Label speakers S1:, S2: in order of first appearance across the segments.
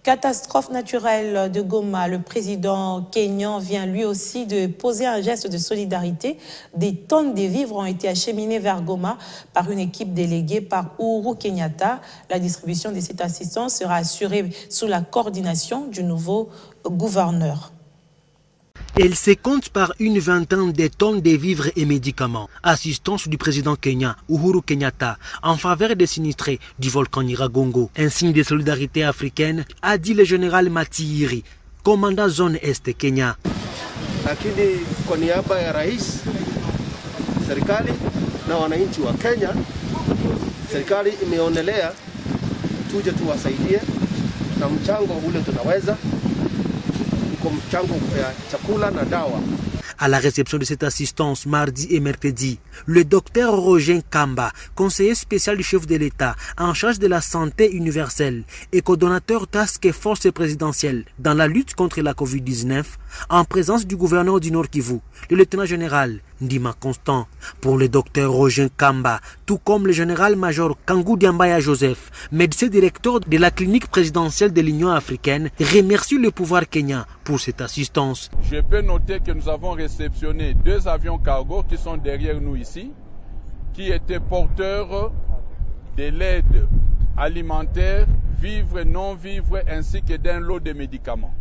S1: Catastrophe naturelle de Goma, le président kényan vient lui aussi de poser un geste de solidarité. Des tonnes de vivres ont été acheminées vers Goma par une équipe déléguée par Uhuru Kenyatta. La distribution de cette assistance sera assurée sous la coordination du nouveau gouverneur.
S2: Elle se compte par une vingtaine de tonnes de vivres et médicaments. Assistance du président kenyan Uhuru Kenyatta en faveur des sinistrés du volcan Nyiragongo. Un signe de solidarité africaine, a dit le général Matihiri, commandant zone Est Kenya.
S3: Lakini kwa niaba ya rais, serikali na wananchi wa Kenya, serikali imeonelea tuje tuwasaidie na mchango ule tunaweza.
S2: À la réception de cette assistance mardi et mercredi, le docteur Roger Kamba, conseiller spécial du chef de l'État en charge de la santé universelle et coordonnateur task force présidentielle dans la lutte contre la Covid-19, en présence du gouverneur du Nord Kivu, le lieutenant général Ndima Constant. Pour le docteur Roger Kamba, tout comme le général-major Kangou Diambaya Joseph, médecin directeur de la clinique présidentielle de l'Union africaine, remercie le pouvoir kenyan pour cette assistance.
S4: Je peux noter que nous avons réceptionné 2 avions cargo qui sont derrière nous ici, qui étaient porteurs de l'aide alimentaire, vivres et non-vivres, ainsi que d'un lot de médicaments.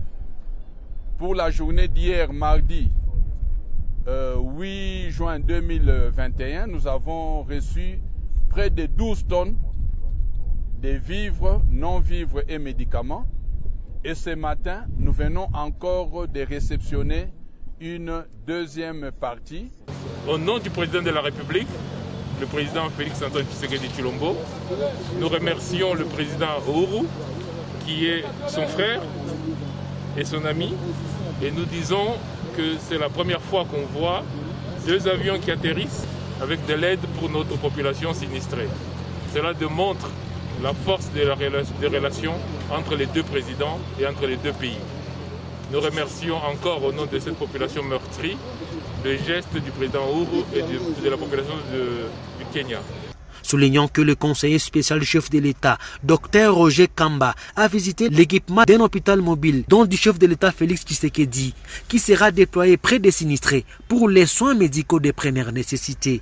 S4: Pour la journée d'hier, mardi 8 juin 2021, nous avons reçu près de 12 tonnes de vivres, non-vivres et médicaments. Et ce matin, nous venons encore de réceptionner une deuxième partie.
S5: Au nom du président de la République, le président Félix-Antoine Tshisekedi Tshilombo, nous remercions le président Uhuru, qui est son frère et son ami, et nous disons que c'est la première fois qu'on voit 2 avions qui atterrissent avec de l'aide pour notre population sinistrée. Cela démontre la force des relations entre les 2 présidents et entre les 2 pays. Nous remercions encore au nom de cette population meurtrie le geste du président Uhuru et de la population du Kenya.
S2: Soulignant que le conseiller spécial du chef de l'État, Dr Roger Kamba, a visité l'équipement d'un hôpital mobile, dont du chef de l'État Félix Tshisekedi, qui sera déployé près des sinistrés pour les soins médicaux de première nécessité.